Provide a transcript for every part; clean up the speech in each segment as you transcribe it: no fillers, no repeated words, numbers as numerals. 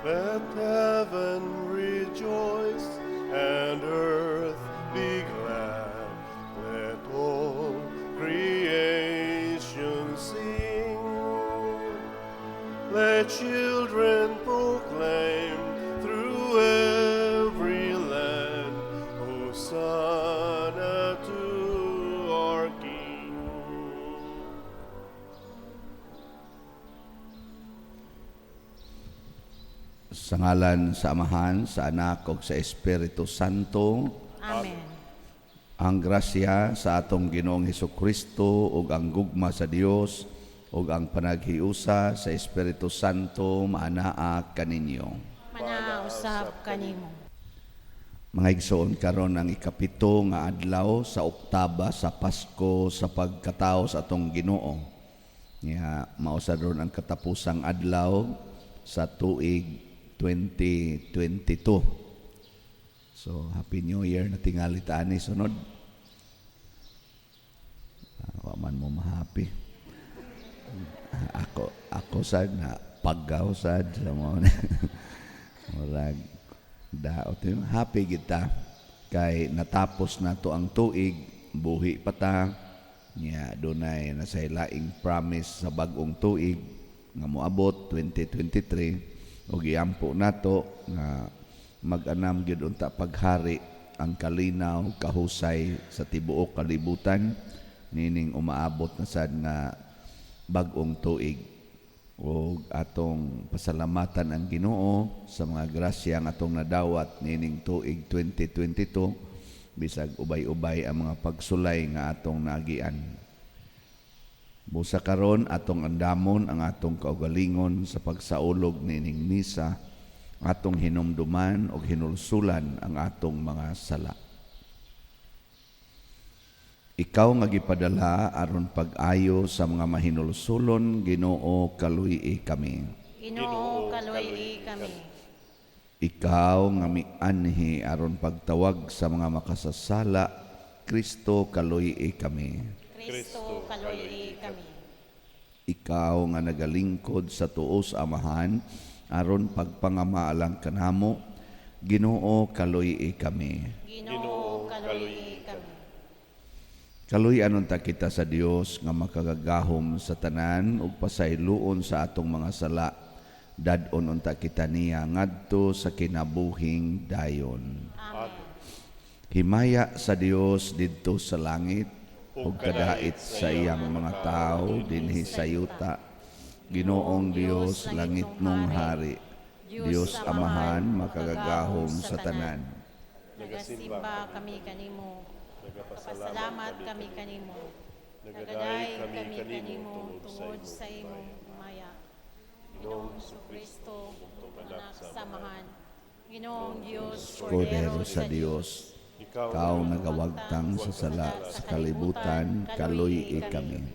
Let heaven rejoice and earth be glad. Let all creation sing. Let children proclaim through every land, Hosanna to our King. Sa ngalan sa Amahan, sa Anak ug sa Espiritu Santo, Amen. ang grasya sa atong Ginoong Hesukristo ug ang gugma sa Dios ug ang panaghiusa sa Espiritu Santo maanaa kaninyo. Manausap kanimo. Mga igsoon, karon ang ikapito nga adlaw sa oktaba sa Pasko sa pagkatao sa atong Ginoo. Mausa ron ang katapusang adlaw sa tuig 2022. So, Happy New Year na tingali taani sunod. Wa man mo ma-happy. Ako sad na paggaw sad sa mga murag daot yung happy kita kay natapos na to ang tuig, buhi pa ta niya dunay nasa laing promise sa bag-ong tuig nga moabot 2023 ug giampo nato nga mag-anam gyud unta paghari ang kalinaw kahusay sa tibuok kalibutan nining umaabot na sad nga bag-ong tuig ug atong pasalamatan ang Ginoo sa mga grasya nga atong nadawat nining tuig 2022 bisag ubay-ubay ang mga pagsulay nga atong nagian. Busa karon atong andamon ang atong kaugalingon sa pagsaulog nining misa, atong hinumduman o hinulsulan ang atong mga sala. Ikaw nga gipadala aron pag-ayo sa mga mahinulsulon, Ginoo kaluy kami. Ginoo kaluy kami. Ikaw nga mianhi aron pagtawag sa mga makasasala, Kristo kaluy kami. Kristo kaluy kami. Ikaw nga nagalingkod sa tuos Amahan aron pagpangamaalang kanamo, Ginoo kaluy kami. Ginoo kaluy kami. Kaluy anon ta kita sa Dios nga makagagahom sa tanan ug pasayloon sa atong mga sala. Dadon unta kita niya ngadto sa kinabuhing dayon. Amen. Himaya sa Dios didto sa langit ug kadait sa iyang mga tao dinhi sa yuta. Ginoong Dios langit mong hari, Dios Amahan makagagahom sa tanan. Nagasimba kami kanimo. Nagapasalamat kami kanimo. Nagaday kami kanimo tungod sa imong maya. Ginoong Kristo, anak samahan. Ginoong Dios, Kordero sa Dios, ikaw nagawagtang sa sala sa kalibutan, kaluy kami.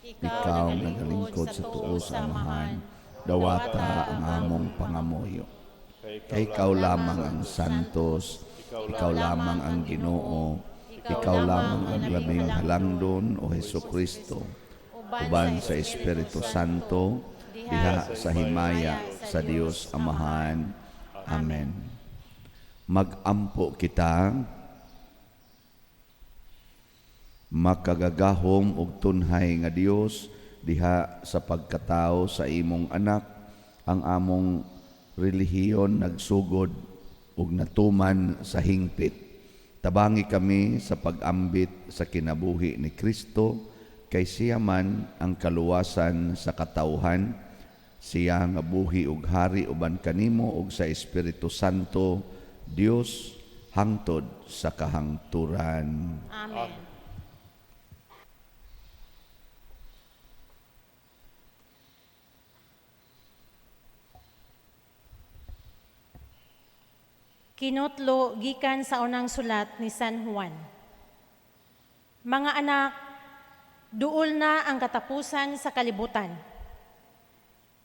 Ikaw nagalingkod sa tuos Amahan, dawata ang among pangamuyo. Kay ikaw lamang ang santos, ikaw lamang ang Ginoo, ikaw lamang ang labing halangdon o Hesukristo, uban sa Espiritu Santo, diha sa himaya sa Dios Amahan. Amen. Magampo kita, makagagahom ug tunhay nga Dios diha sa pagkatao sa imong anak, ang among relihiyon nagsugod ug natuman sa hingpit. Tabangi kami sa pag-ambit sa kinabuhi ni Kristo, kay siya man ang kaluwasan sa katawhan, siya nga buhi ug hari uban kanimo ug sa Espiritu Santo, Dios hangtod sa kahangturan. Amen. Kinutlo gikan sa unang sulat ni San Juan. Mga anak, duol na ang katapusan sa kalibutan.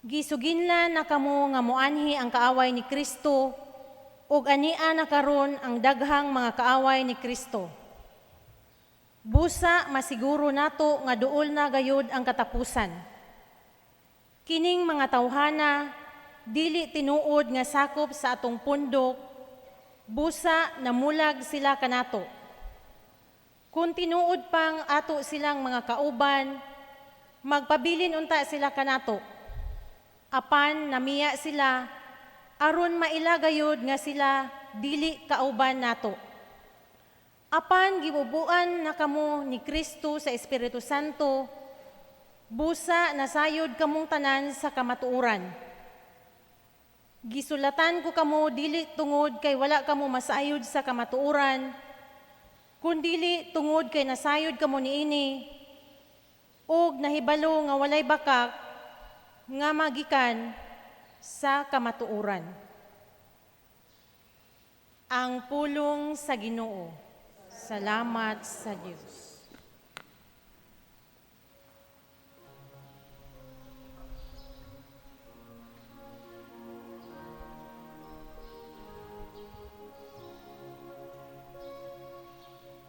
Gisuginlan na kamo nga moanhi ang kaaway ni Kristo ug ania na karon ang daghang mga kaaway ni Kristo. Busa masiguro nato nga duol na gayud ang katapusan. Kining mga tawhana dili tinuod nga sakop sa atong pundok, busa namulag sila kanato. Kung tinuod pang ato silang mga kauban, magpabilin unta sila kanato. Apan namiya sila, aron mailagayod nga sila dili kauban nato. Apan gibubuan na kamo ni Kristo sa Espiritu Santo, busa nasayod kamong tanan sa kamatuoran. Gisulatan ko kamo dili tungod kay wala kamo masayod sa kamatuoran, kundili tungod kay nasayod kamo niini, ug nahibalo nga walay bakak nga magikan sa kamatuoran. Ang pulong sa Ginoo. Salamat sa Diyos.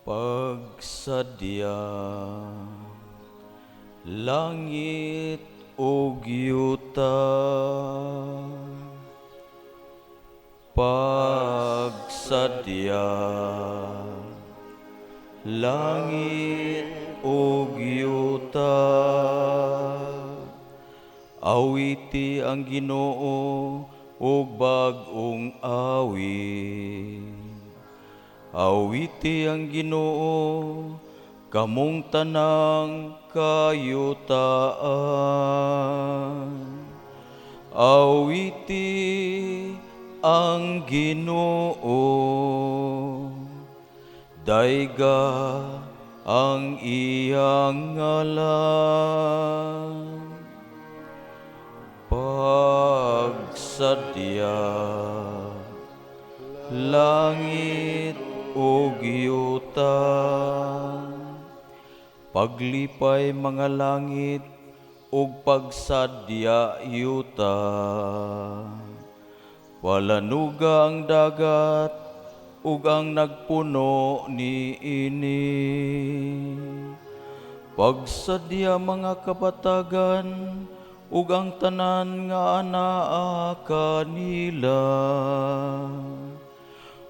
Pagsadya langit ug yuta, pagsadya langit ug yuta, awiti ang Ginoo ug bag-ong awit. Awiti ang Ginoo, kamong tanang kayutaan. Awiti ang Ginoo, dayga ang iyang ngalan. Pagsadya langit ug yuta, paglipay mga langit ug pagsadya yuta, walanuga ang dagat ug ang nagpuno niini. Pagsadya mga kabatagan ug ang tanan nga anaa kanila.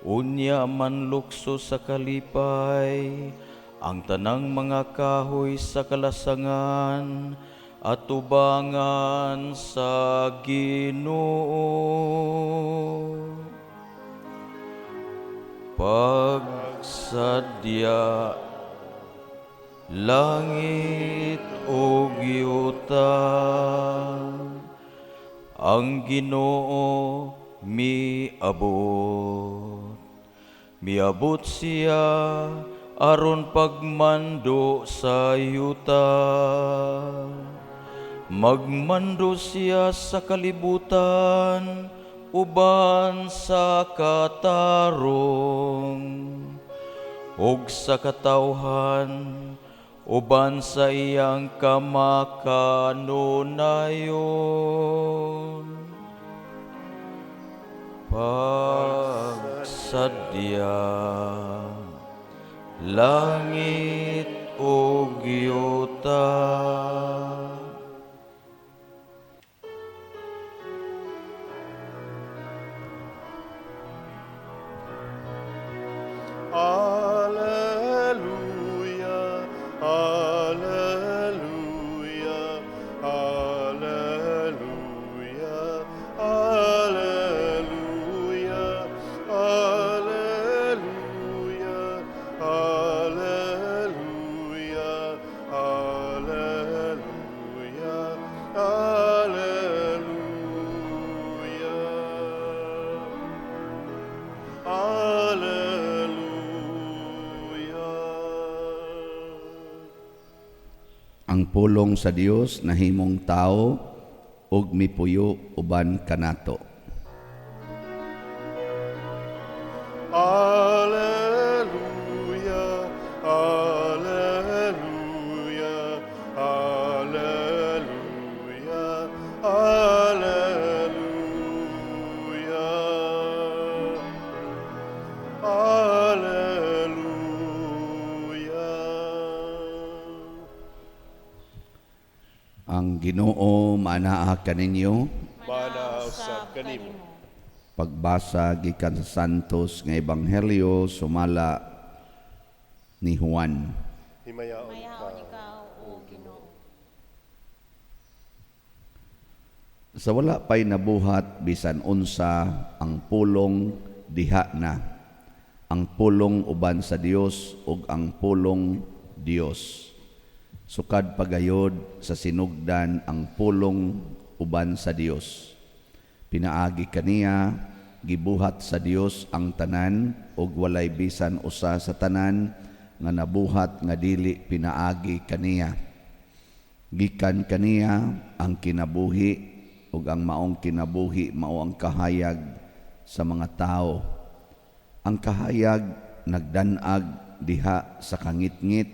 Unya man lukso sa kalipay, ang tanang mga kahoy sa kalasangan, at tubangan sa Ginoo. Pagsadya langit ug yuta, ang Ginoo miabot siya aron pagmando sa yuta. Magmando siya sa kalibutan uban sa katarong, ug sa katawhan uban sa iyang kamakanunayon. Pagsadya langit ug yuta, Alleluia, alleluia, alleluia, alleluia, alleluia, alleluia, alleluia, Ang pulong sa Dios nahimong tao ug mipuyo uban kanato. Alleluia, alleluia, alleluia, alleluia, alleluia. Ang Ginoo manaa kaninyo. Manaa mausab kanimo. Pagbasa gikan sa Santos nga Ebanghelyo sumala ni Juan. Himayaon Mayaon ka. ikaw, O Ginoo. Sa wala pa'y nabuhat bisan unsa ang pulong diha na. Ang pulong uban sa Dios ug ang pulong Dios. Sukad pagayod sa sinugdan ang pulong uban sa Dios. Pinaagi kaniya, gibuhat sa Dios ang tanan ug walay bisan usa sa tanan nga nabuhat nga dili pinaagi kaniya. Gikan kaniya ang kinabuhi ug ang maong kinabuhi mao ang kahayag sa mga tao. Ang kahayag nagdanag diha sa kangitngit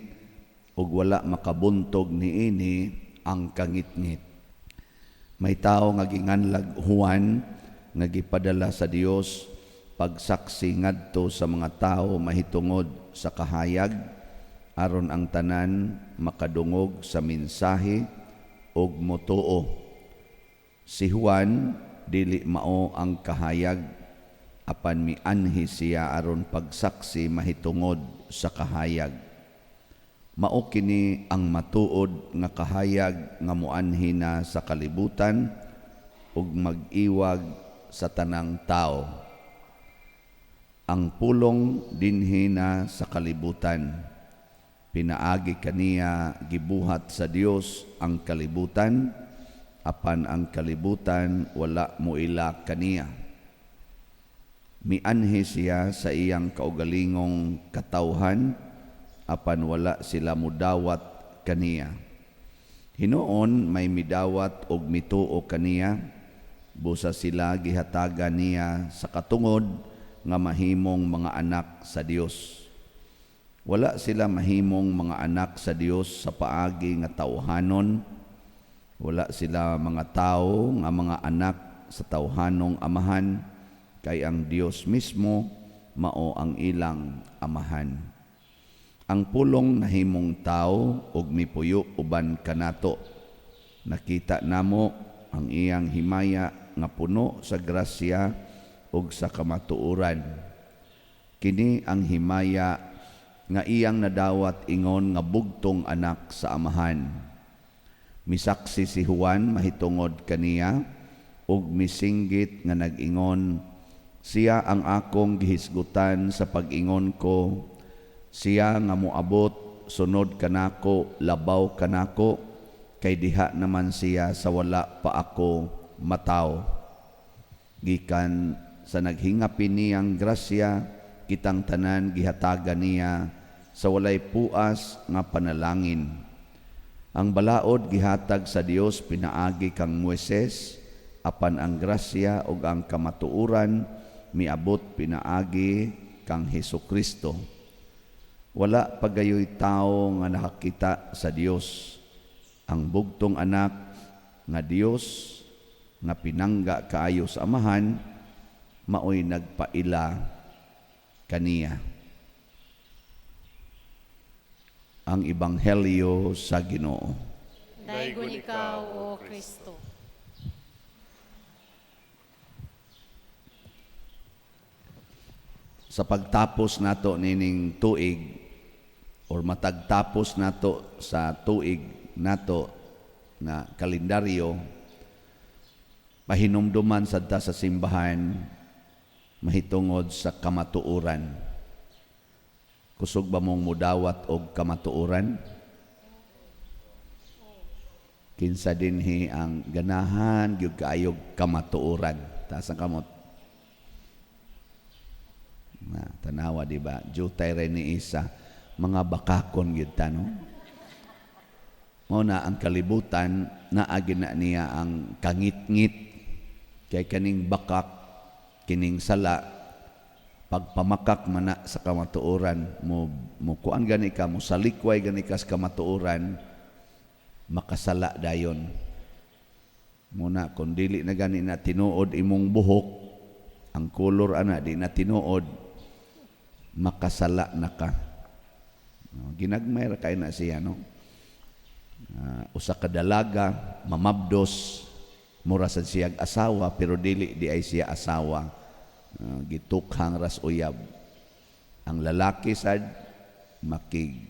ug wala makabuntog niini ang kangitngit. May tao nga ginganlag Juan nga gipadala sa Dios pagsaksi ngadto sa mga tao mahitungod sa kahayag aron ang tanan makadungog sa mensahe ug motuo. Si Juan dili mao ang kahayag apan mianhi siya aron pagsaksi mahitungod sa kahayag. Mao kini ang matuod nga kahayag nga muanhi na sa kalibutan ug mag-iwag sa tanang tao. Ang pulong dinhi na sa kalibutan. Pinaagi kaniya gibuhat sa Dios ang kalibutan apan ang kalibutan wala moila kaniya. Mianhi siya sa iyang kaugalingong katawhan apan wala sila mudawat kaniya. Hinoon may midawat og mituo kaniya, busa sila gihatagan niya sa katungod nga mahimong mga anak sa Dios. Wala sila mahimong mga anak sa Dios sa paagi nga tawhanon. Wala sila mga tao nga mga anak sa tawhanong amahan, kay ang Dios mismo mao ang ilang amahan. Ang pulong nahimong tao ug mipuyo uban kanato. Nakita namo ang iyang himaya nga puno sa grasya ug sa kamatuoran. Kini ang himaya nga iyang nadawat ingon nga bugtong anak sa amahan. Misaksi si Juan mahitungod kaniya ug misinggit nga nag-ingon, siya ang akong gihisgutan sa pag-ingon ko. Siya nga moabot sunod kanako, labaw kanako, kay diha naman siya sa wala pa ako mataw. Gikan sa naghingapin niyang grasya, kitang tanan gihatagan niya sa walay puas nga panalangin. Ang balaod gihatag sa Dios pinaagi kang Moises, apan ang grasya ug ang kamatuoran miabot pinaagi kang Hesukristo. Wala pagayoy tao nga nakakita sa Dios. Ang bugtong anak nga Dios nga pinangga kaayo sa amahan maoy nagpaila kaniya. Ang Ebanghelyo sa Ginoo. Daigon ikaw, O Kristo. Sa pagtapos nato nining tuig or matagtapos nato sa tuig nato na kalendaryo, pahinumduman sadta sa simbahan mahitungod sa kamatuoran. Kusog ba mong mudawat og kamatuoran? Kinsa dinhi ang ganahan gyud kaayog kamatuoran. Taas ang kamot. Na tanawa di ba? Jutay rin ni isa mga bakakon gyud ta no. Mao na ang kalibutan naagi na niya ang kangit-ngit kay kaning bakak kining sala pagpamakak mana sa kamatuoran mo kuan gani ka mo salikway gani ka sa kamatuoran makasala dayon. Muna kung dili na gani na tinuod imong buhok ang kolor ana di na tinuod makasala na ka. Ginagmay ra kay na siya no. Usa ka dalaga mamabdos Mura sad siya asawa pero dili di ay siya asawa. Gitukhang ras uyab. Ang lalaki sad makigdulog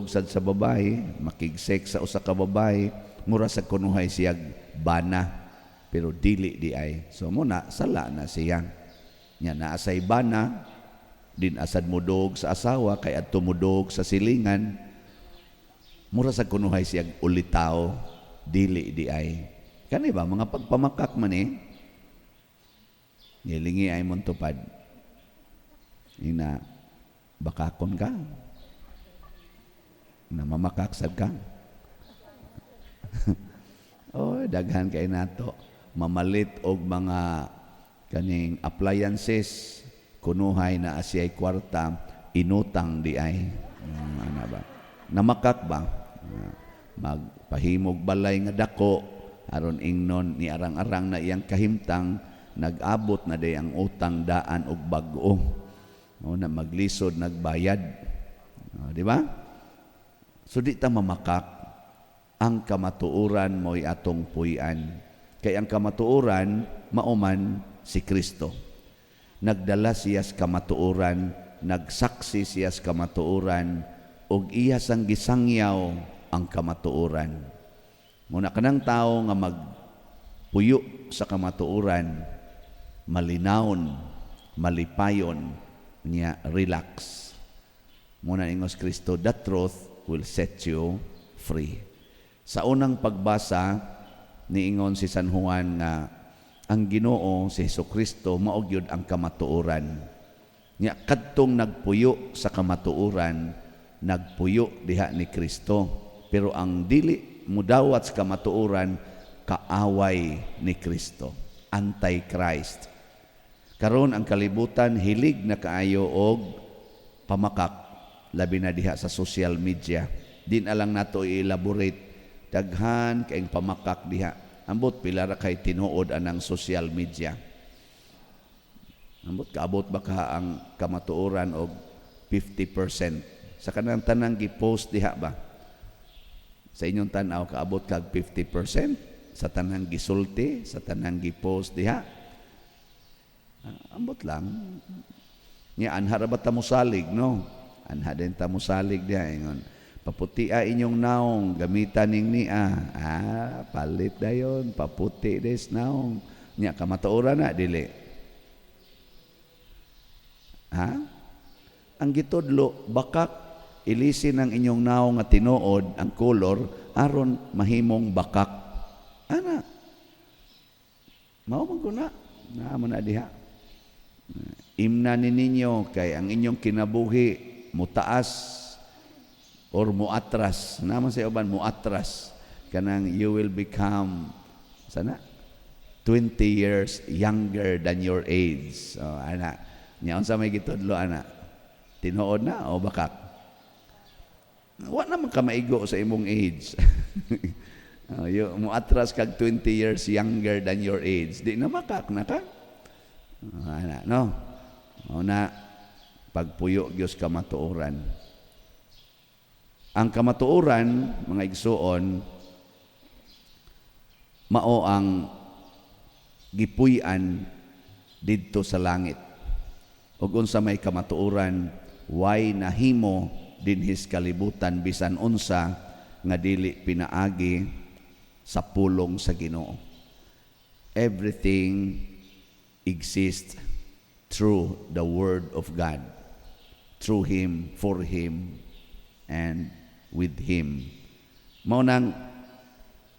sad sa babae, makig-sex sa usa ka babae, mura sa kunuhay siya bana pero dili di ay. So muna sala na siya. Nya naasay bana din asad mudog sa asawa kay adto mudog sa silingan. Mura sa kunuhay siya ulitaw, dili di ay. Kani ba mga pagpamakak man nilingi ay mong tupad. Ina bakakon ka. Na mamakaksad ka. Daghan kay nato mamalit og mga kaning appliances kunuhay na asiyay kwarta inutang di ay. Ano ba? Namakak ba? Magpahimog balay nga dako aron ingnon ni arang-arang na iyang kahimtang nag-abot na day ang utang daan og bag-o. Na maglisod nagbayad. Di ba? So di ta mamakak. Ang kamatuoran mo'y atong puy-an. Kay ang kamatuoran mauman si Kristo. Nagdala siya sa kamatuoran, nagsaksi siya sa kamatuoran, ug iya sang gisangyaw ang kamatuoran. Muna kanang tao nga magpuyo sa kamatuoran, malinawon, malipayon, niya relax. Muna ingos Kristo, the truth will set you free. Sa unang pagbasa, niingon si San Juan nga ang Ginoo si Jesucristo maogyod ang kamatuoran. Nya kadtong nagpuyo sa kamatuoran, nagpuyo diha ni Kristo. Pero ang dili mudawat sa kamatuoran, kaaway ni Kristo, anti-Christ. Karon ang kalibutan hilig na kaayo og pamakak, labi na diha sa social media. Din alang nato i-elaborate, daghan kaing pamakak diha. Ambot pila ra kay tinuod anang social media. Ambot kaabot ba ka ang kamatuoran og 50%? Sa kanang tanang gi-post diha ba? Sa inyong tanaw kaabot kag 50%? Sa tanang gisulti, sa tanang gi-post diha? Ambot lang. Nya anha ra ba ta mosalig, no? Anha din ta mosalig diha ingon. Paputia inyong naong, gamitan ning niya. Palit dayon, paputi des naong. Nya kamatuoran na dili. Ang gitudlo, bakak ilisin ang inyong naong nga tinuod ang kolor aron mahimong bakak. Ana. Mao man kuna. Naamo na diha. Imna ninyo kay ang inyong kinabuhi mutaas or muatras. Naman sa uban muatras. Kanang you will become 20 years younger than your age. So, ana, nya unsa may gitudlo ana? Tinuod na o bakak? Wa naman ka maigo sa imong age. Muatras kag 20 years younger than your age. Di na bakak na ka? Ana, no? Una, pagpuyo Diyos kamatuoran. Ang kamatuoran, mga igsuon, mao ang gipuy-an didto sa langit. Ug unsa may kamatuoran, way nahimo dinhis kalibutan bisan unsa nga dili pinaagi sa pulong sa Ginoo. Everything exists through the Word of God, through Him, for Him, and with Him. Mao nang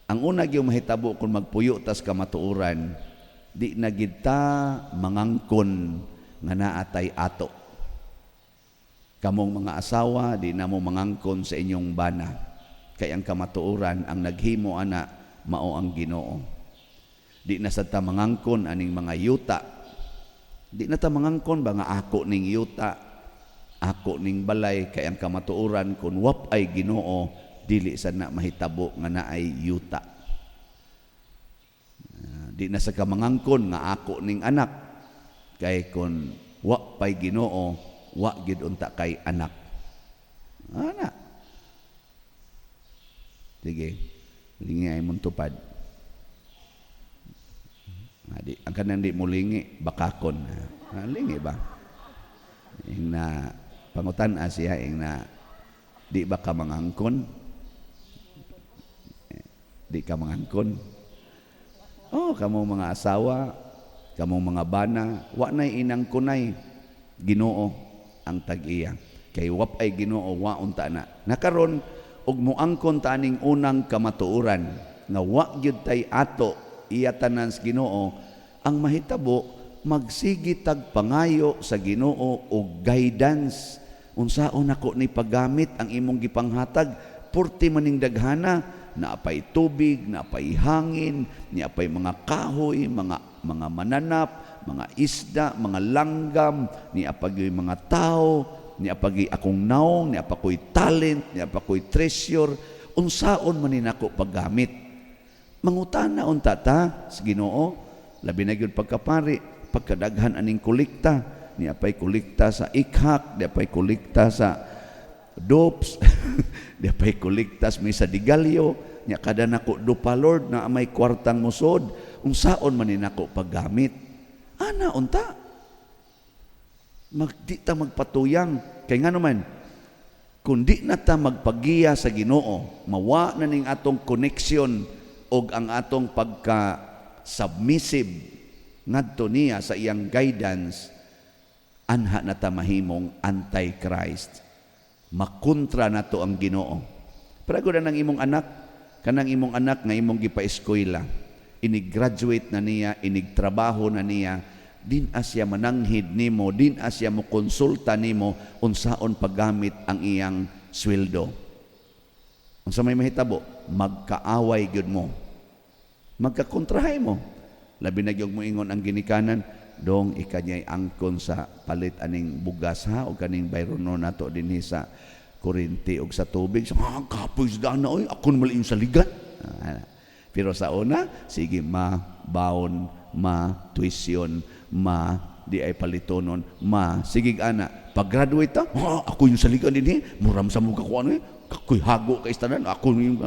ang una gyud mahitabo kung magpuyo tas kamatuoran, di na gid ta mangangkon nga naatay ato. Kamong mga asawa, di na mo mangangkon sa inyong bana. Kay ang kamatuoran ang naghimo ana mao ang Ginoo. Di na sad ta mangangkon aning mga yuta. Di na ta mangangkon ba nga ako ning yuta, ako ning balay, kay ang kamatuoran kun wap ay Ginoo dili sad na mahitabo nga naay yuta. Di na sa kamangangkon nga ako ning anak, kay kun wap pay Ginoo wa gid unta kay anak. Ana. Sige, lingay mong tupad. Ang kanang di mulingi, bakakon. Lingi ba? Ing na pangutan siya, ing na di ba ka mangangkon? Di ka mangangkon? Kamo mga asawa, kamo mga bana, wa nay inang kunay, Ginoo ang tag-iya. Kay wap ay Ginoo, wa unta na. Nakaron, og muangkon taning unang kamatuoran, nga wa gyud tay ato, iya tanan sa Ginoo, ang mahitabo, magsigi tag pangayo sa Ginoo og guidance. Unsaon ako ni paggamit ang imong gipanghatag, purti maning daghana, naapay tubig, naapay hangin, niapay mga kahoy, mga mananap, mga isda, mga langgam, niapay mga tao, niapay akong naong, niapay talent, niapay treasure, unsaon man ninako paggamit. Mangutana unta ta sa Ginoo, labi na gyud pagkapari, pagkadaghan aning kolekta, niapay kolekta sa ikhak, niapay kolekta sa dopes, niapay kolekta sa misa di galyo, nya kada nako dupa Lord na may kwartang musod, unsaon man ninako paggamit. Ana unta. Di ta magpatuyang kay ngano man kundi na ta magpagiya sa Ginoo, mawa na ning atong connection og ang atong pagka submissive ngadto niya sa iyang guidance, anha na ta mahimong anti-Christ. Makontra nato ang Ginoo. Pero na ng imong anak, kanang imong anak nga imong gipa-eskwela, inig-graduate na niya, inig-trabaho na niya, din asya mananghid nimo, din asya mo konsulta nimo unsaon paggamit ang iyang sweldo. Unsa may mahitabo, magkaaway gyud mo. Magkakontrahay mo. Labi na gyud mo ingon ang ginikanan, dong ikanyay angkon sa palit aning bugas ha o kaning bayrono nato dinhi sa kuryente og sa tubig. Kapoy sa dana oy, ako naman sa ligan. Pero sa una, sige baon, tuition, di ay palitonon, sige ana, pag-graduate ta, ako yung sa ligan dinhi, muram sa mga kuan eh, kakoy hago kay istanan, ako yung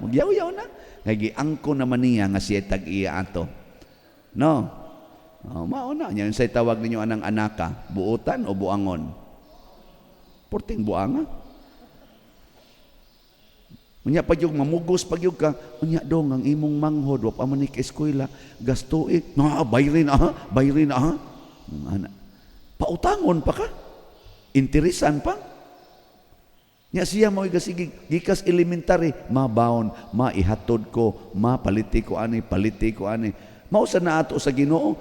magyaw-yaw na. Kaya angkon naman niya nga siya tag-iya ato. No? Mauna niya, yung sa'y tawag ninyo anang anaka, buutan o buangon? Porting buanga. Unya pa yung mamugos pag yung ka, unya dong ang imong manghod, wap amanik eskwela, gastuik, bayrin ha. Pautangon pa ka, interesan pa. Nya siya mo igasig gikas elementary, mabaon, maihatod ko, paliti ko ani. Mausa na ato sa Ginoo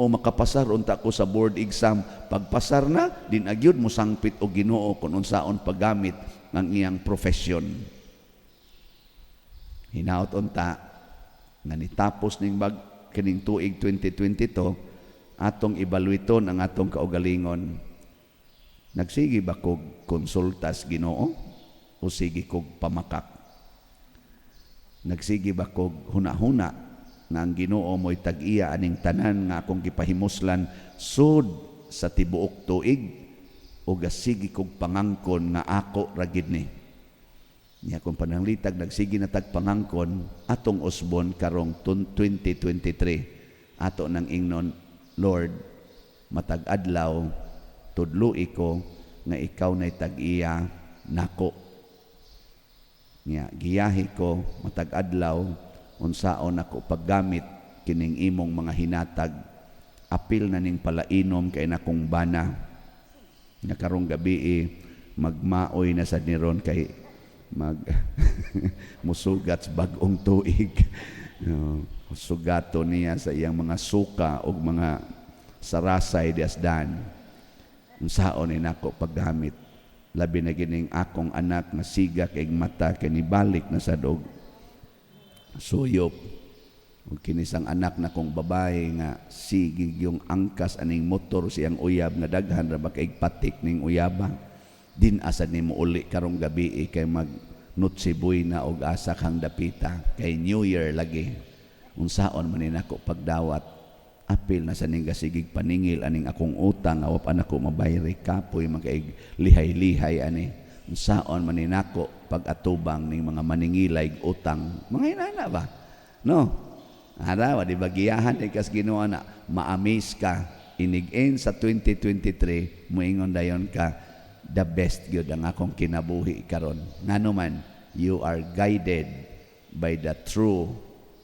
makapasar unta ko sa board exam. Pagpasar na, din agyud mo sangpit o Ginoo kung unsaon paggamit ng iyang profession. Hinaut unta nga nitapos ning kining tuig 2022, atong evaluaton ang atong kaugalingon. Nagsigi ba kog konsultas Ginoo o sige kog pamakak? Nagsigi ba kog huna-huna nga ang Ginoo mo'y tag-iya aning tanan nga akong gipahimuslan sud sa tibuok tuig o gasigi kog pangangkon nga ako ra gid ni. Nya kung pananglitag nagsigi na tag pangangkon atong usbon karong 2023 ato nang ingnon, Lord, matag adlaw tudloi ko nga ikaw nay tag-iya nako. Nya giyahi ko matag adlaw unsaon ako paggamit kining imong mga hinatag, apil na ning palainom kay nakong bana. Nga karong gabi magmaoy na sa niron kay musugat sa bag-ong tuig. Sugato niya sa iyang mga suka o mga sarasay di asdan. Unsaon ni nako paggamit, labi na gining akong anak nga siga kay mata kay nibalik na sa dog suyop. Ug kinisang anak na kong babae nga sigig yung angkas aning motor siyang uyab nga daghan ra ba kay patik ning uyaba. Din asad nimo uli karong gabi kay mag nutsiboy na og asa kang dapita kay New Year lagi. Unsaon man ni nako pagdawat, apil na sa ning gasigig paningil aning akong utang awap anako mabayri kapoy magkaig lihay-lihay ani. Unsaon man ni nako pag-atubang ning mga maningilay utang, mga inana ba? No? Ara, di bagiyahan ikas Ginoo na ma-amaze ka. Inig-in sa 2023, muingon dayon ka, the best gyud ang akong kinabuhi karon. Ngano man, you are guided by the true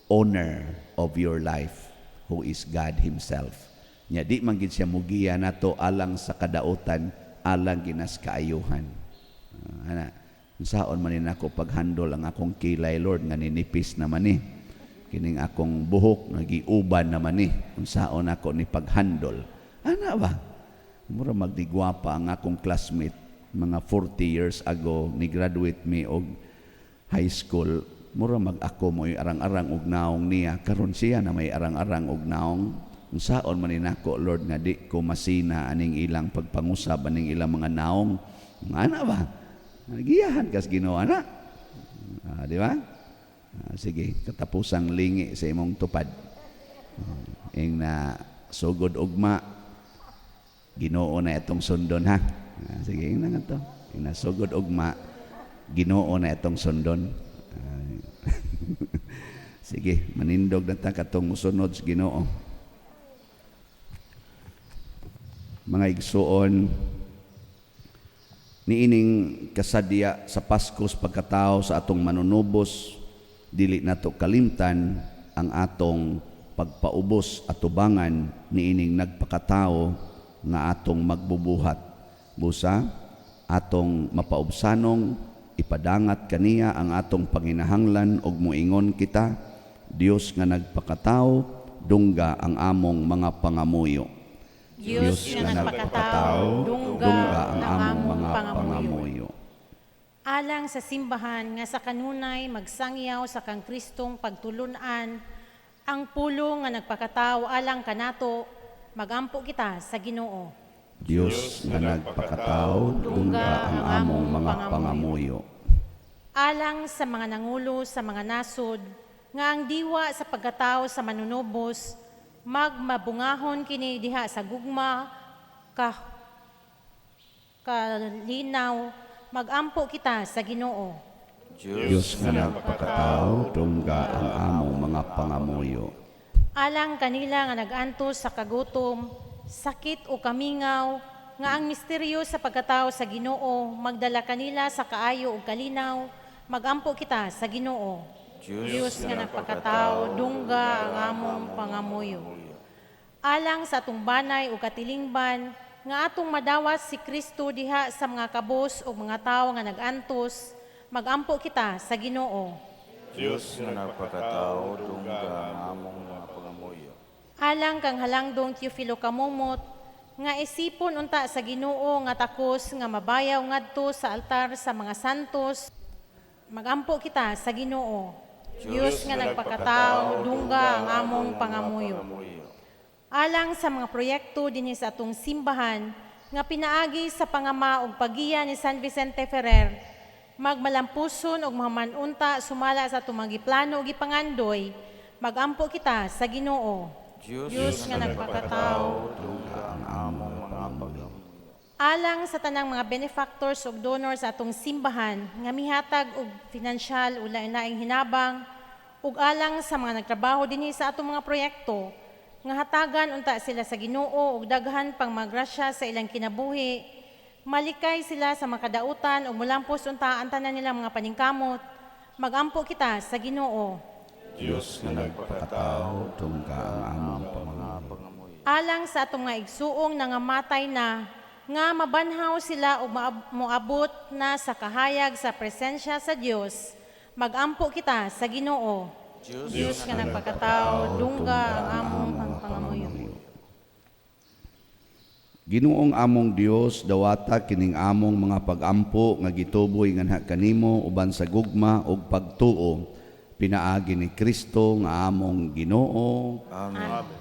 owner of your life, who is God Himself. Nya di man gid siya mugiya nato alang sa kadautan, alang ginas kaayuhan. Ana, unsaon man nako paghandol ang akong kilay, Lord, nga ninipis naman ni. Kining akong buhok nagiuban naman ni. Unsaon ako ni paghandol. Ana ba? Mura magdigwapa ang akong classmate mga 40 years ago ni graduate me og high school. Mura mag-ako mo'y arang-arang og naong niya. Karon siya na may arang-arang og naong. Unsaon man ni nako, Lord, nga di ko masina aning ilang pagpangusab aning ilang mga naong. Ana ba? Nagiyahan kas Ginoo ana. Di ba? Sige, katapusang lingi sa imong tupad. Ing na sugod ugma, Ginoo na itong sundon ha. Sige, ing na nga to. Ing na sugod ugma, Ginoo na itong sundon. Sige, manindog na ta katong musunod sa Ginoo. Mga igsuon, niining kasadya sa Paskos pagkatao sa atong manunubos, dili nato kalimtan ang atong pagpaubos at tubangan niining nagpakatao nga atong magbubuhat. Busa, atong mapaubsanong ipadangat kaniya ang atong panginahanglan og muingon kita, Dios nga nagpakatao, dungga ang among mga pangamuyo. Diyos nga nagpakatao, dungga ang among mga pangamuyo. Alang sa simbahan nga sa kanunay magsangyaw sa kang Kristong pagtulunan, ang pulo nga nagpakatao alang kanato, magampo kita sa Ginoo. Diyos nga nagpakatao, dungga ang among mga pangamuyo. Alang sa mga nangulo sa mga nasod, nga ang diwa sa pagkatao sa manunubos, magmabungahon kini diha sa gugma, kalinaw, magampo kita sa Ginoo. Diyos nga nagpakatao, dungga ang among mga pangamuyo. Alang kanila nga nagantos sa kagutom, sakit o kamingaw, nga ang misteryo sa pagkatao sa Ginoo, magdala kanila sa kaayo o kalinaw, magampo kita sa Ginoo. Diyos nga nagpakatao, dungga ang among pangamuyo. Alang sa atong banay o katilingban, nga atong madawas si Kristo diha sa mga kabos o mga tao nga nagantos, magampo kita sa Ginoo. Diyos nga nagpakatao, dungga ang among mga pangamuyo. Alang kang halangdong Teofilo Kamumot, nga isipon unta sa Ginoo nga takos nga mabayaw ngadto sa altar sa mga santos, magampo kita sa Ginoo. Diyos nga nagpakatao, dungga ang among pangamuyo. Alang sa mga proyekto dinhi sa atong simbahan nga pinaagi sa pangama ug pagiya ni San Vicente Ferrer, magmalampuson og mamanunta sumala sa atong mga giplano ug gipangandoy, magampo kita sa Ginoo. Diyos nga nagpakatao, dungga ang among mga pangamuyo. alang sa tanang mga benefactors ug donors sa atong simbahan nga mihatag og pinansyal o lain-laing hinabang ug alang sa mga nagtrabaho dinhi sa atong mga proyekto nga hatagan unta sila sa Ginoo ug daghan pang magrasya sa ilang kinabuhi, malikay sila sa makadautan ug mulampos unta ang tanan nilang mga paningkamot, magampo kita sa Ginoo. Diyos nga nagpakatao, dungga ang among mga pangamuyo. Alang sa atong mga igsuong nangamatay na, nga mabanhaw sila o moabot na sa kahayag sa presensya sa Dios, magampo kita sa Ginoo. Diyos nga nagpakatao, dungga ang among pangamuyo. Ginoong among Dios, dawata kining among mga pagampo nga gituboy nganha kanimo uban sa gugma ug pagtuo, pinaagi ni Kristo nga among Ginoo. Amen.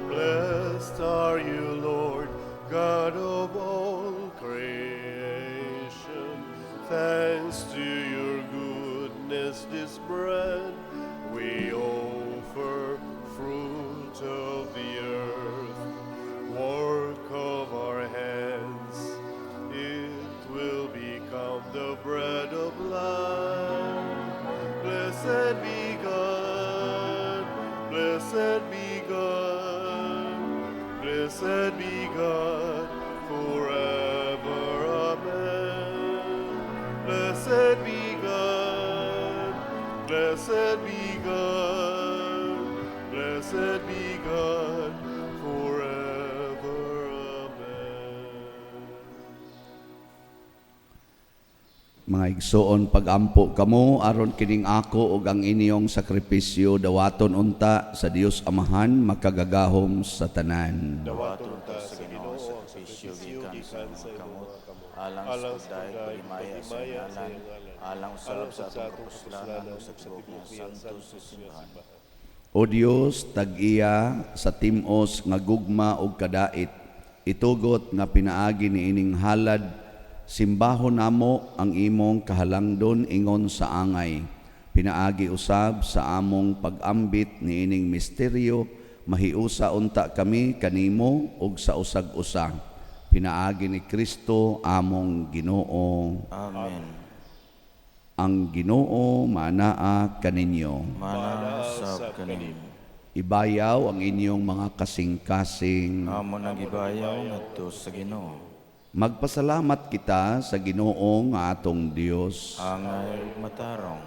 Blessed are you, Lord, God of all creation. Thanks to your goodness, this bread we offer, fruit of the earth, work of Blessed be God forever. Amen. Blessed be God. Blessed be God. Blessed be God forever. Amen. Mga igsoon, pagampo kamo aron kining ako ug ang inyong sakripisyo dawaton unta sa Dios Amahan makagagahom sa tanan. Dawaton ta sa Ginoo sa sakripisyo gikan sa mga kamot, alang sa pagdahig pagimaya sa ngalan, alang usab sa atong kapuslanan ug sa tibok nga santos sa simbahan. O Dios, tag-iya sa timos nga gugma ug kadait, itugot nga pinaagi ni ining halad, simbahon namo ang imong kahalangdon ingon sa angay. Pinaagi usab sa among pag-ambit ni ining misteryo, mahiusa unta kami kanimo ug sa usag-usa. Pinaagi ni Kristo among Ginoo. Amen. Ang Ginoo manaa kaninyo. Mana sab kanimo. Ibayaw ang inyong mga kasing-kasing. Amo nagibayaw ngadto sa Ginoo. Magpasalamat kita sa Ginoo nga atong Dios. Angay ug matarong.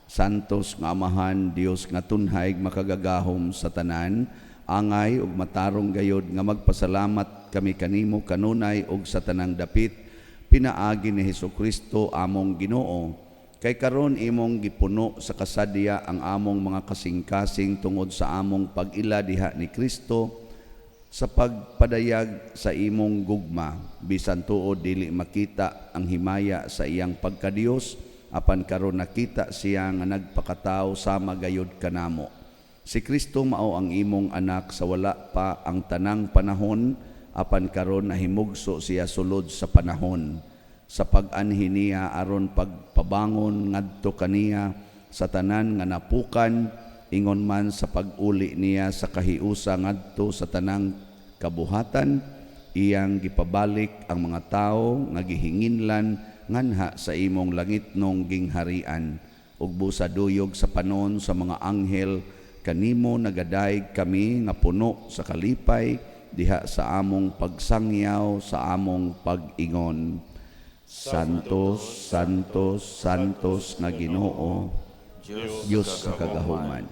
Santos nga Amahan, Dios nga tunhay makagagahom sa tanan, angay ug matarong gayod nga magpasalamat kami kanimo kanunay ug sa tanang dapit pinaagi ni Hesukristo among Ginoo. Kay karon imong gipuno sa kasadya ang among mga kasing-kasing tungod sa among pag-ila diha ni Kristo sa pagpadayag sa imong gugma, bisan tuod dili makita ang himaya sa iyang pagkadiyos, apan karon nakita siya nga nagpakatao sama gayud kanamo. Si Kristo mao ang imong anak sa wala pa ang tanang panahon, apan karon nahimugso siya sulod sa panahon. Sa pag-anhi niya aron pagpabangon ngadto kaniya sa tanan nga napukan, ingon man sa pag-uli niya sa kahiusa ngadto sa tanang kabuhatan, iyang gipabalik ang mga tao nga gihinginlan nganha sa imong langitnong gingharian ug busa duyog sa panon sa mga anghel kanimo nagadayeg kami nga puno sa kalipay diha sa among pagsangyaw sa among pag-ingon. Santos, Santos, Santos nga Ginoo, Diyos sa kagahuman.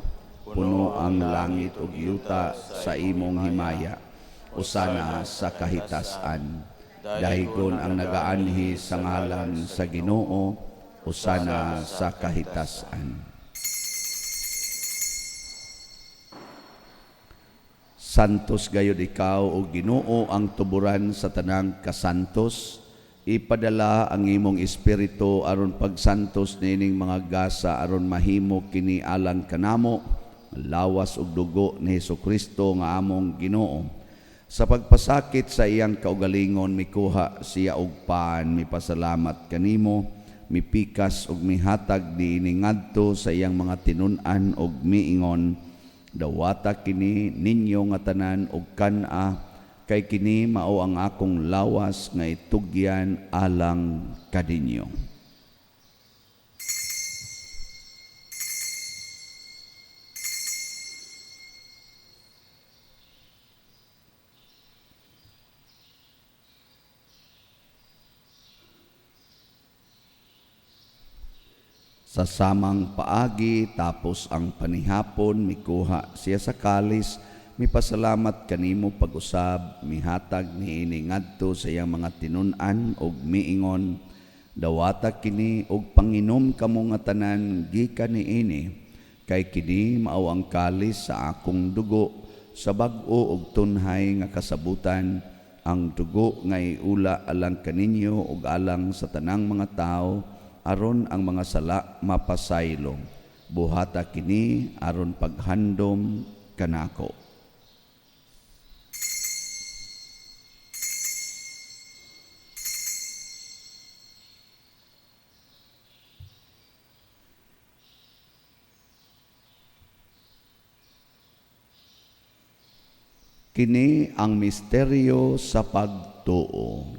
Puno ang langit ug yuta sa imong himaya. Usana sa kahitasan. Dahigon ang nagaanhi sa ngalan sa Ginoo. Usana sa kahitasan. Santos gayud ikaw o Ginoo ang tuburan sa tanang kasantos. Ipadala ang imong espiritu aron pagsantos nining mga gasa aron mahimo kini alang kanamo lawas ug dugo ni Hesukristo nga among Ginoo. Sa pagpasakit sa iyang kaugalingon mikuha siya og paan, mipasalamat kanimo, mipikas ug mihatag diini ngadto sa iyang mga tinun-an ug miingon, dawata kini ninyo nga tanan og kan-a, kay kini mao ang akong lawas nga itugyan alang kadinyo. Sa samang paagi tapos ang panihapon mikuha siya sa kalis, mipasalamat kanimo pag-usab, mihatag niini ngadto sa iyang mga tinun-an ug miingon, dawata kini og panginom kamo nga tanan gikan niini, kay kini mao ang kalis sa akong dugo sa bag-o ug tunhay nga kasabutan, ang dugo nga iula alang kaninyo ug alang sa tanang mga tao aron ang mga sala mapasaylong. Buhata kini aron paghandom kanako. Kini ang misteryo sa pagtuo.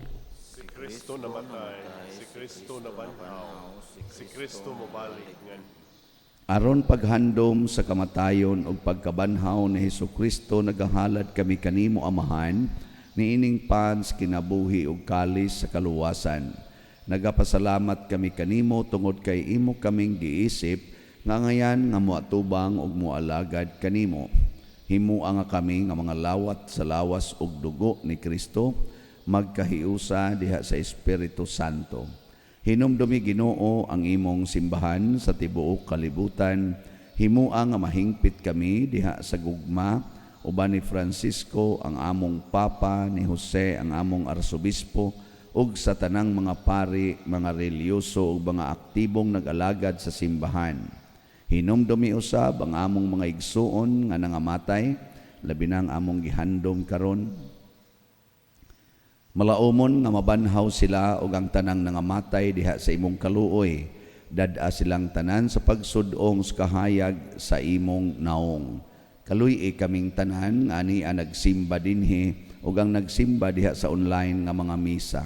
Si Kristo namatay, si Kristo nabanhaw, si Kristo mabalik ngan. Aron paghandom sa kamatayon ug pagkabanhaw ni Hesukristo nagahalad kami kanimo Amahan, niining pans kinabuhi ug kalis sa kaluwasan. Nagapasalamat kami kanimo tungod kay imo kaming giisip nga ngayan nga moatubang ug moalagad kanimo. Himuang nga kami nga mga lawat sa lawas ug dugo ni Kristo magkahiusa diha sa Espiritu Santo. Hinumdumi Ginoo ang imong simbahan sa tibuok kalibutan. Himuang nga mahingpit kami diha sa gugma uban ni Francisco ang among Papa, ni Jose ang among Arsobispo ug sa tanang mga pari, mga reliyoso ug mga aktibong nag-alagad sa simbahan. Hinumdumi usab ang among mga igsuon nga nangamatay, labi na ang among gihandom karon. Malaumon nga mabanhaw sila ug ang tanang nangamatay diha sa imong kaluoy. Dad-a silang tanan sa pagsudong sa kahayag sa imong naong. Kaluy kaming tanan nga ania nagsimba dinhi ug ang nagsimba diha sa online nga mga misa.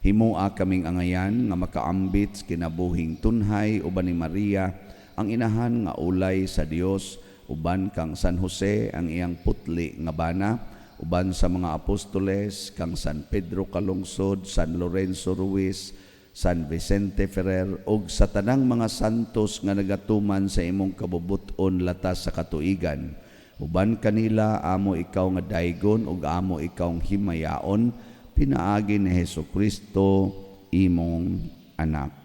Himua kaming angayan nga makaambit kinabuhing tunhay uban ni Maria, ang inahan nga ulay sa Dios, uban kang San Jose ang iyang putli nga bana, uban sa mga apostoles kang San Pedro Kalungsod, San Lorenzo Ruiz, San Vicente Ferrer ug sa tanang mga santos nga nagatuman sa imong kabubuton latas sa katuigan. Uban kanila amo ikaw nga daygon ug amo ikaw himayaon, pinaagi ni Hesukristo imong anak.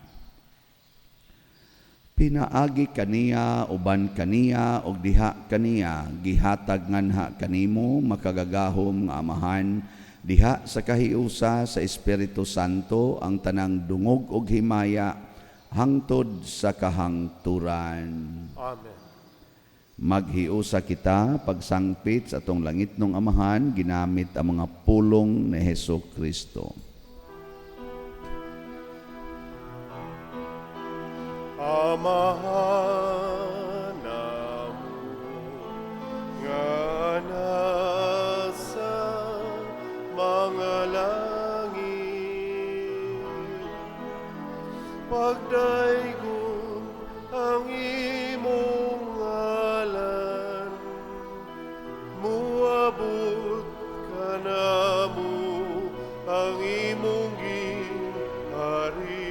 Pinaagi kaniya, uban kaniya, og diha kaniya, gihatag nganha kanimo, makagagahom nga Amahan, diha sa kahiusa sa Espiritu Santo, ang tanang dungog og himaya, hangtod sa kahangturan. Amen. Maghiusa kita, pagsangpit sa atong langitnong Amahan, ginamit ang mga pulong ni Hesukristo. Amahan namu nga nasa mga langit, pagdaygon ang imong ngalan, muabot ka namo ang imong ginharian.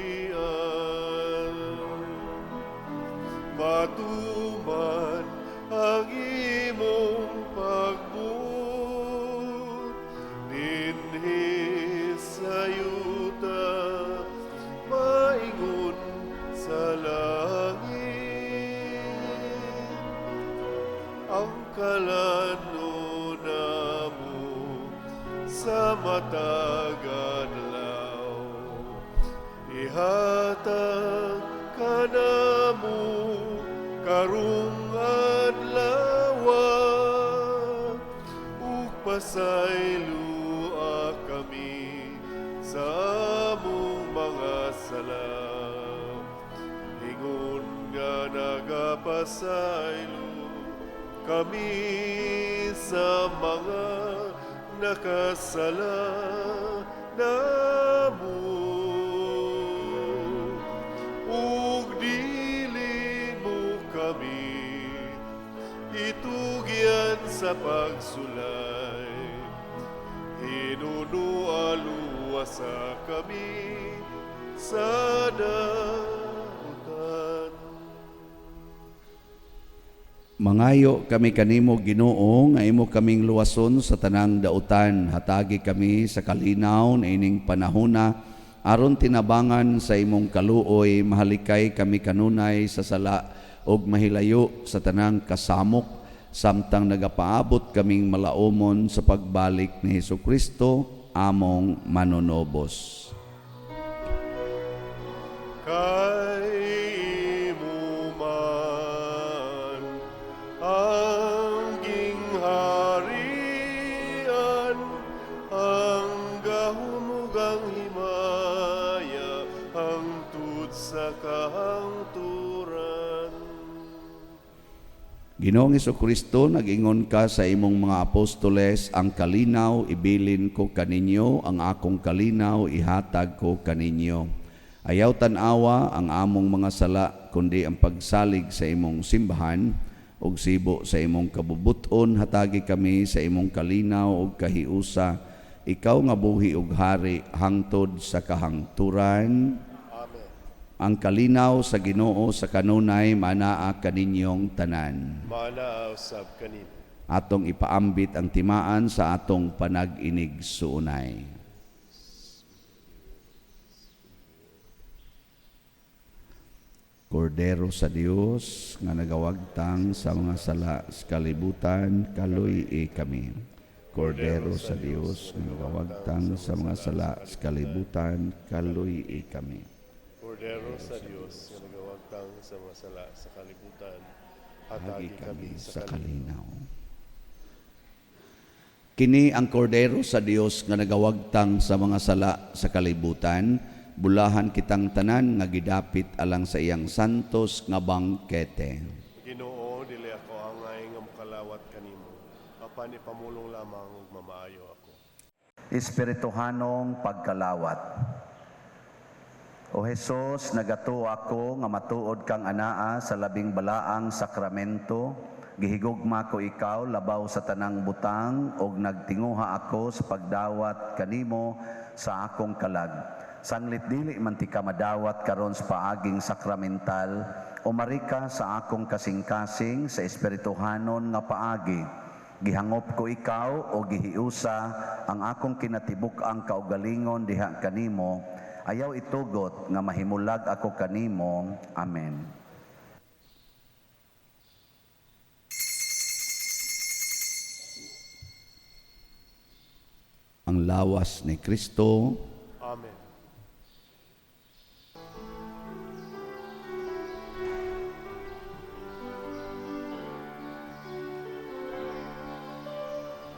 Matuman ang imong pagbuot dinhi sa yuta, maingon sa langit. Ang kalano namo sa matag adlaw, ihatag ka namo karong adlaw, ug pasaylua kami sa among mga sala. Ingon nga nagapasaylo kami sa mga nakasala namo, ug dili mo kami itugyan sa pagsulay. Hinunualuwasa kami sa dautan. Mangayo kami kanimo Ginoo nga imo kaming luwason sa tanang dautan. Hatagi kami sa kalinaw na ining panahona aron tinabangan sa imong kaluoy. Mahalikay kami kanunay sa sala og mahilayo sa tanang kasamok, samtang nagapaabot kaming malaumon sa pagbalik ni Hesukristo among manunobos. Kay imo man ang gingharian, ang gahumugang himaya, hangtod sa kahangturan. Ginoong Hesukristo, nag-ingon ka sa imong mga apostoles, ang kalinaw ibilin ko kaninyo, ang akong kalinaw ihatag ko kaninyo. Ayaw tanawa ang among mga sala, kundi ang pagsalig sa imong simbahan, ug sibo sa imong kabubuton, hatagi kami sa imong kalinaw ug kahiusa, ikaw nga buhi ug hari hangtod sa kahangturan. Amen. Ang kalinaw sa Ginoo sa kanunay manaa kaninyong tanan. Manaaw sab kanino. Atong ipaambit ang timaan sa atong panag-inig suunay. Kordero sa Dios nga nagawagtang sa mga sala sa kalibutan, kaluy kami. Kordero sa Dios nga nagawagtang sa mga sala sa kalibutan, kaluy kami. Kordero sa Dios nga nagawagtang sa mga sala sa kalibutan, hatagi kami sa kalinaw. Kini ang kordero sa Dios nga nagawagtang sa mga sala sa kalibutan, bulahan kitang tanan nga gidapit alang sa iyang santos nga bangkete. Ginoo, dili ako angay nga mokalawat kanimo, apan ipamulong lamang ug mamaayo ako. Espirituhanong pagkalawat. O Jesus, nagato ako nga matuod kang anaa sa labing balaang sakramento, gihigugma ko ikaw labaw sa tanang butang ug nagtinguha ako sa pagdawat kanimo sa akong kalag. Sanglit dili man ti ka madawat karon sa paaging sakramental, umarika sa akong kasing-kasing sa espirituhanon nga paagi. Gihangop ko ikaw o gihiusa ang akong kinatibuk-ang kaugalingon diha kanimo. Ayaw itugot nga mahimulag ako kanimo. Amen. Ang lawas ni Kristo. Amen.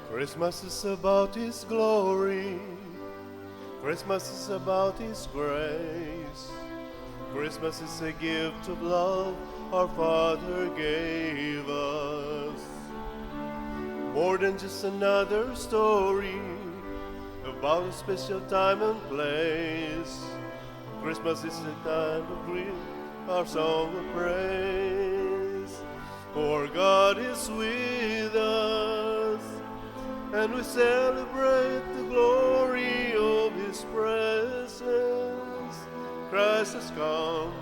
Christmas is about His glory. Christmas is about His grace. Christmas is a gift of love our Father gave us. More than just another story about a special time and place. Christmas is a time of grief, our song of praise. For God is with us, and we celebrate the glory of His presence. Christ has come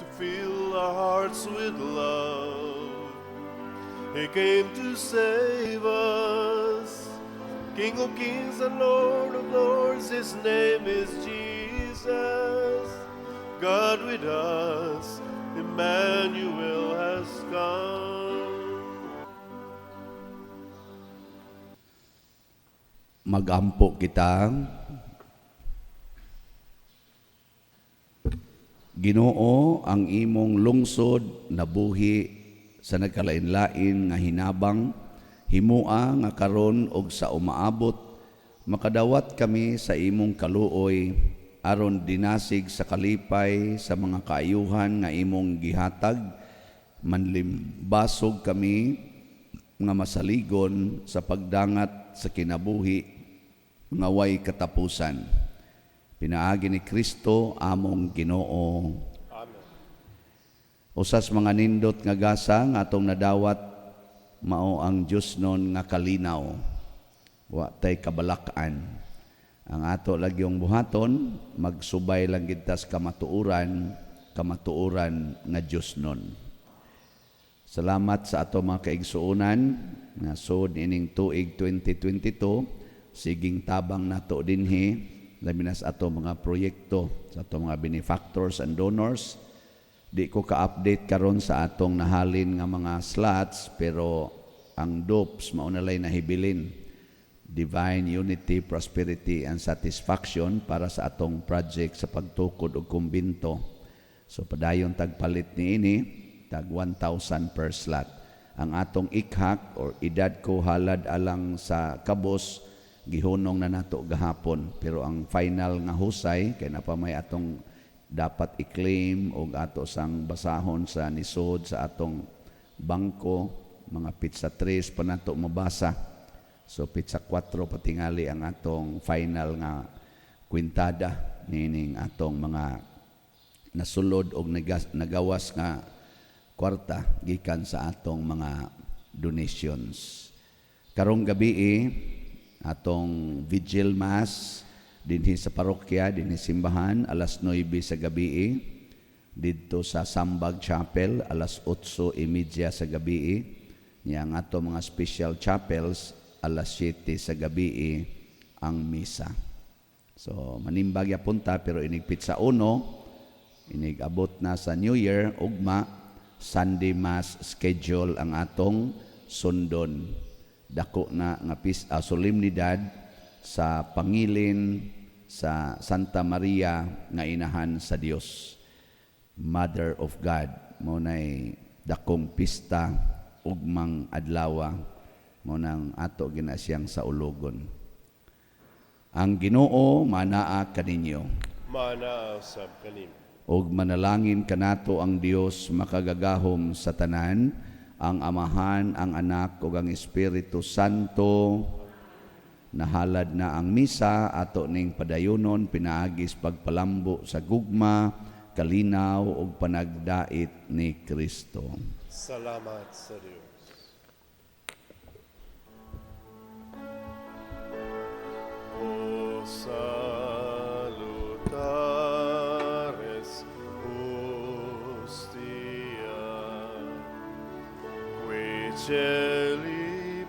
to fill our hearts with love. He came to save us. King of kings and Lord of lords, His name is Jesus. God with us, Emmanuel has come. Magampo kita. Ginoo, ang imong lungsod nabuhi sa nagkalain-lain nga hinabang, himua nga karon og sa umaabot, makadawat kami sa imong kaluoy, aron dinasig sa kalipay sa mga kaayuhan nga imong gihatag, manlimbasog kami nga masaligon sa pagdangat sa kinabuhi nga way katapusan. Pinaagi ni Kristo among Ginoo. Amen. Usas mga nindot nga gasa nga atong nadawat, mao ang Dios non nga kalinaw. Wa tay kabalakan. Ang ato lagyong buhaton, magsubay lang gitas kamatuuran nga Dios non. Salamat sa ato mga kaigsuonan nga sud ining tuig 2022, siging tabang nato dinhi, labi na sa ato mga proyekto, sa ato mga benefactors and donors. Di ko ka-update karon sa atong nahalin nga mga slots, pero ang DOPS maunalay nahibilin, Divine Unity, Prosperity and Satisfaction, para sa atong project sa pagtukod og kumbinto. So padayon tagpalit niini, tag 1,000 per slot. Ang atong ikhak or edad ko halad alang sa kabos, gihunong na nato gahapon, pero ang final nga husay kay napamay atong dapat i-claim o ato sang basahon sa nisod sa atong bangko, mga pizza 3 pa nato mabasa. So pizza 4 patingali ang atong final nga kwintada nining atong mga nasulod og nagawas nga kwarta gikan sa atong mga donations. Karong gabi atong vigil mass dinhi sa parokya dinhi simbahan alas 9 sa gabi didto sa Sambag Chapel alas 8:30 sa gabi. Nya ang atong mga special chapels alas 7 sa gabi ang misa. So manimbag ya punta pero inigpit sa 1 inigabot na sa New Year ugma Sunday Mass schedule ang atong sundon. Dako na nga solemnidad sa pangilin sa Santa Maria nga inahan sa Dios, Mother of God. Mo nay dakong pista ugmang adlaw mo nang ato ginasiyang sa ulogon. Ang Ginoo manaa kaninyo. Manaa sab kanim. Og manalangin kanato ang Dios makagagahom sa tanan, ang Amahan, ang Anak ug ang Espiritu Santo. Nahalad na ang misa ato ning padayonon pinaagis pagpalambo sa gugma, kalinaw ug panagdait ni Kristo. Salamat sa Dios. O salutares hostia, qui celi